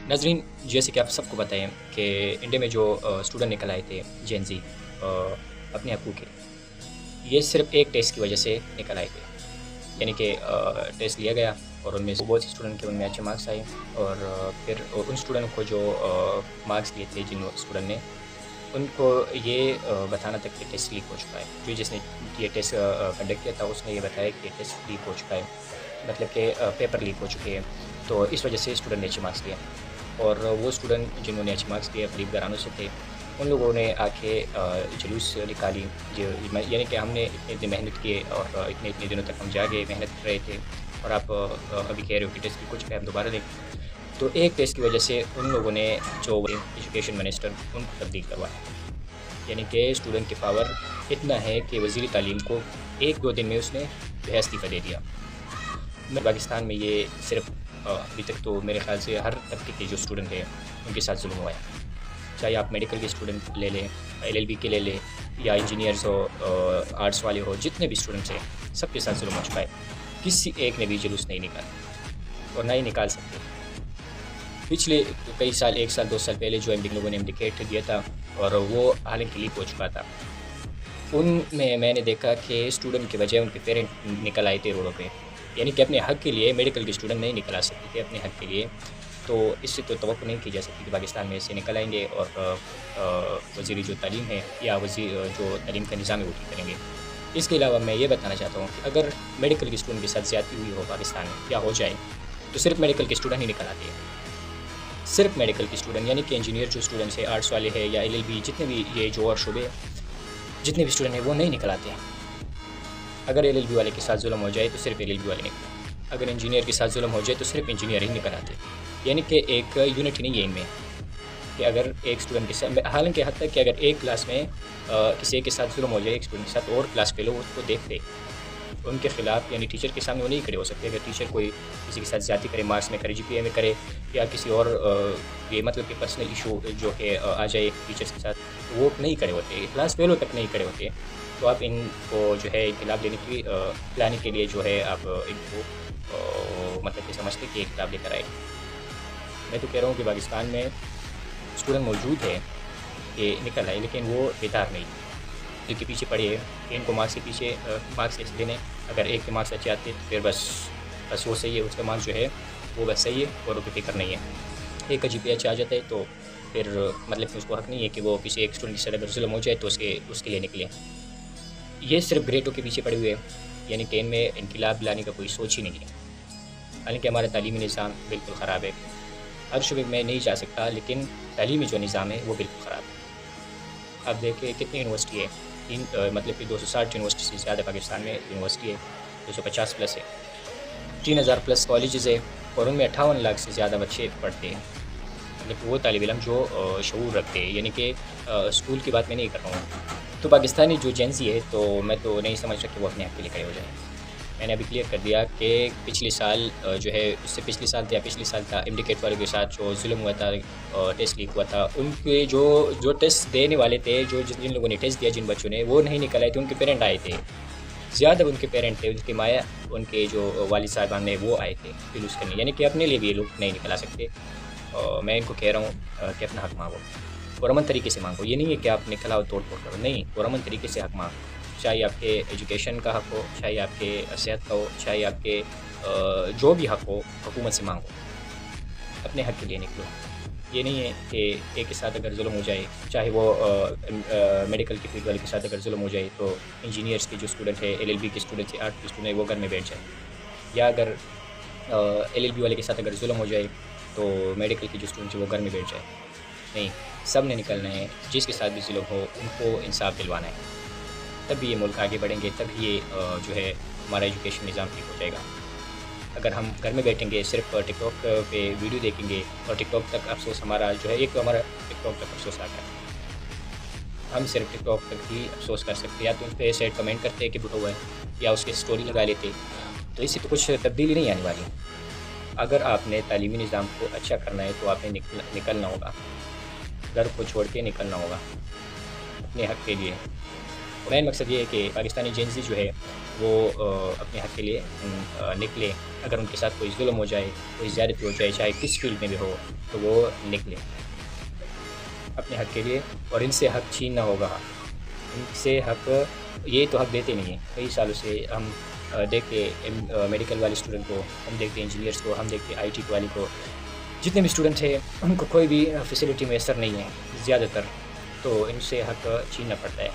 नाज़रीन, जैसे कि आप सबको पता है कि इंडिया में जो स्टूडेंट निकल आए थे जेन ज़ी अपने हकूक़ के, ये सिर्फ़ एक टेस्ट की वजह से निकल आए थे। यानी कि टेस्ट लिया गया और उनमें से बहुत से स्टूडेंट के उनमें अच्छे मार्क्स आए और फिर उन स्टूडेंट को जो मार्क्स लिए थे जिन स्टूडेंट ने, उनको ये बताना था कि टेस्ट लीक हो चुका है। जो जिसने ये टेस्ट कंडक्ट किया था उसने ये बताया कि टेस्ट लीक हो चुका है, मतलब कि पेपर लीक हो चुके हैं। तो इस वजह से स्टूडेंट ने अच्छे मार्क्स लिए और वो स्टूडेंट जिन्होंने अच्छे मार्क्स लिए गरीब घरानों से थे, उन लोगों ने आके जुलूस निकाली। जो यानी कि हमने इतनी इतनी मेहनत की और इतने इतने दिनों तक हम जागे मेहनत कर रहे थे और आप अभी कह रहे हो कि टेस्ट लीक हो चुका है, हम दोबारा दें। तो एक टेस्ट की वजह से उन लोगों ने जो एजुकेशन मिनिस्टर उनको तब्दील करवाया। यानी कि स्टूडेंट की पावर इतना है कि वज़ीर तालीम को 1-2 दिन में उसने जो इस्तीफ़ा दे दिया। पाकिस्तान में ये सिर्फ़ अभी तक तो मेरे ख़्याल से हर तबके के जो स्टूडेंट हैं उनके साथ ज़ुल्म हुआ है। चाहे आप मेडिकल के स्टूडेंट ले लें, एलएलबी के ले लें या इंजीनियर्स हो, आर्ट्स वाले हो, जितने भी स्टूडेंट्स हैं सबके साथ ज़ुल्म हो चुका है। किसी एक ने भी जुलूस नहीं निकाला और ना ही निकाल सकते। पिछले कई साल, 1 साल 2 साल पहले जो लोगों ने इंडिकेट दिया था और वो हालांकि लीक हो चुका था, उनमें मैंने देखा कि स्टूडेंट की बजाय उनके पेरेंट निकल आए थे रोडों पे, यानी कि अपने हक़ के लिए। मेडिकल के स्टूडेंट नहीं निकल आ सकते थे अपने हक़ के लिए। तो इससे तो तवक्को नहीं की जा सकती कि पाकिस्तान में ऐसे निकल आएंगे और वज़ीर जो तालीम है या वज़ीर जो तालीम का निज़ाम है वो ठीक करेंगे। इसके अलावा मैं ये बताना चाहता हूँ कि अगर मेडिकल के स्टूडेंट के साथ ज़्यादती हुई हो पाकिस्तान में या हो जाए, तो सिर्फ मेडिकल के स्टूडेंट ही निकल आते हैं। सिर्फ मेडिकल के स्टूडेंट, यानी कि इंजीनियर जो स्टूडेंट्स हैं, आर्ट्स वाले हैं या एलएलबी, जितने भी ये जो और शुबे जितने भी स्टूडेंट हैं वो नहीं निकल आते हैं। अगर एलएलबी वाले के साथ जुल्म हो जाए तो सिर्फ एलएलबी वाले निकल, अगर इंजीनियर के साथ जुल्म हो जाए तो सिर्फ इंजीनियर ही निकल आते। यानी कि एक यूनिटी नहीं है इनमें कि अगर एक स्टूडेंट के साथ, हालांकि हद तक कि अगर एक क्लास में किसी एक के साथ जुल्म हो जाए, एक स्टूडेंट के साथ, और क्लास फेलो उसको देखते उनके खिलाफ, यानी टीचर के सामने वो नहीं खड़े हो सकते। अगर टीचर कोई किसी के साथ ज़्यादती करे, मार्क्स में करे, जीपीए में करे या किसी और ये मतलब कि पर्सनल इशू जो है आ जाए टीचर्स के साथ, तो वो नहीं खड़े होते, क्लास फेलो तक नहीं खड़े होते। तो आप इनको जो है इनकलाब लेने की लाने के लिए जो है आप इनको मतलब कि समझते कि इनकलाब लेकर आए। मैं तो कह रहा हूँ कि पाकिस्तान में स्टूडेंट मौजूद है कि निकल आए, लेकिन वो बेदार नहीं, जिनके पीछे पड़े हैं कि इनको मार्क्स के पीछे मार्क्स कैसे देने। अगर एक के मार्क्स अच्छे आते तो फिर बस वो सही है, उसका मार्क्स जो है वो बस सही है और उसकी फिक्र नहीं है। एक का जीपीए अच्छा आ जाता है तो फिर मतलब कि उसको हक़ नहीं है कि वो किसी एक स्टूडेंट के साथ अगर जुल्म हो जाए तो उसके लिए निकले। ये सिर्फ ग्रेडों के पीछे पड़े हुए हैं, यानी 10 में इनकलाब लाने का कोई सोच ही नहीं है। हालांकि हमारा तालीमी निज़ाम बिल्कुल ख़राब है। हर शुबे में नहीं जा सकता, लेकिन तालीमी जो निज़ाम है वो बिल्कुल ख़राब है। अब देखिए कितनी यूनिवर्सिटी है, मतलब कि 260 यूनिवर्सिटी से ज़्यादा पाकिस्तान में यूनिवर्सिटी है, 250 प्लस है, 3000 प्लस कॉलेजेस है और उनमें 58 लाख से ज़्यादा बच्चे पढ़ते हैं। मतलब वो तालिब इल्म जो शऊर रखते हैं, यानी कि स्कूल की बात मैं नहीं कर रहा हूँ। तो पाकिस्तानी जो जेन ज़ी है, तो मैं तो नहीं समझ रहा कि वो अपने हक़ के लिए खड़े हो जाए। मैंने अभी क्लियर कर दिया कि पिछले साल जो है, उससे पिछले साल या पिछले साल था, इंडिकेट वालों के साथ जो जुल्म हुआ था, टेस्ट लीक हुआ था, उनके जो टेस्ट देने वाले थे, जिन लोगों ने टेस्ट दिया, जिन बच्चों ने, वो नहीं निकल आए थे, उनके पेरेंट आए थे। ज़्यादा उनके पेरेंट थे, उनके माया, उनके जो वालिद साहिबान हैं वो आए थे जुलूस करने, यानी कि अपने लिए भी ये लोग नहीं निकल आ सकते। मैं इनको कह रहा हूँ कि अपना हक़ मांगो, पुरअमन तरीके से मांगो। ये नहीं है कि आप निकल आओ तोड़ फोड़ करो, नहीं, पुरअमन तरीके से हक़ मांगो। चाहे आपके एजुकेशन का हक़ हो, चाहे आपके सेहत का हो, चाहे आपके जो भी हक़ हो, हुकूमत से मांगो, अपने हक़ के लिए निकलो। ये नहीं है कि एक के साथ अगर जुल्म हो जाए, चाहे वो मेडिकल की फील्ड वाले के साथ अगर जुल्म हो जाए तो इंजीनियर्स के जो स्टूडेंट है, एलएलबी के स्टूडेंट है, आर्ट के स्टूडेंट है, वो घर में बैठ जाए। या अगर एलएलबी वाले के साथ अगर जुल्म हो जाए तो मेडिकल के जो स्टूडेंट है वो घर में बैठ जाए। नहीं, सब ने निकलना है, जिसके साथ भी जुल्म हो उनको इंसाफ दिलवाना है। तभी ये मुल्क आगे बढ़ेंगे, तभी ये जो है हमारा एजुकेशन निज़ाम ठीक हो जाएगा। अगर हम घर में बैठेंगे, सिर्फ टिकटॉक पे वीडियो देखेंगे और टिकटॉक तक अफसोस हमारा जो है, एक तो हमारा टिकटॉक तक अफसोस आता है, हम सिर्फ टिकटॉक तक ही अफसोस कर सकते हैं। या तो उन पर सेट कमेंट करते हैं कि बुरा हुआ है, या उसकी स्टोरी लगा लेते, तो इससे तो कुछ तब्दीली नहीं आने वाली। अगर आपने तालीमी निज़ाम को अच्छा करना है तो आपने निकलना होगा, घर को छोड़ के निकलना होगा अपने हक़ के लिए। مین مقصد یہ ہے کہ پاکستانی جینزی جو ہے وہ اپنے حق کے لیے نکلے. اگر ان کے ساتھ کوئی ظلم ہو جائے، کوئی زیادتی ہو جائے، چاہے کس فیلڈ میں بھی ہو، تو وہ نکلے اپنے حق کے لیے. اور ان سے حق چھیننا ہوگا. ان سے حق، یہ تو حق دیتے نہیں ہیں. کئی سالوں سے ہم دیکھتے میڈیکل والے اسٹوڈنٹ کو، ہم دیکھتے انجینئرس کو، ہم دیکھتے آئی ٹی والے کو. جتنے بھی اسٹوڈنٹ ہیں ان کو کوئی بھی فیسلٹی میسر نہیں ہے زیادہ تر، تو ان سے حق چھیننا پڑتا ہے.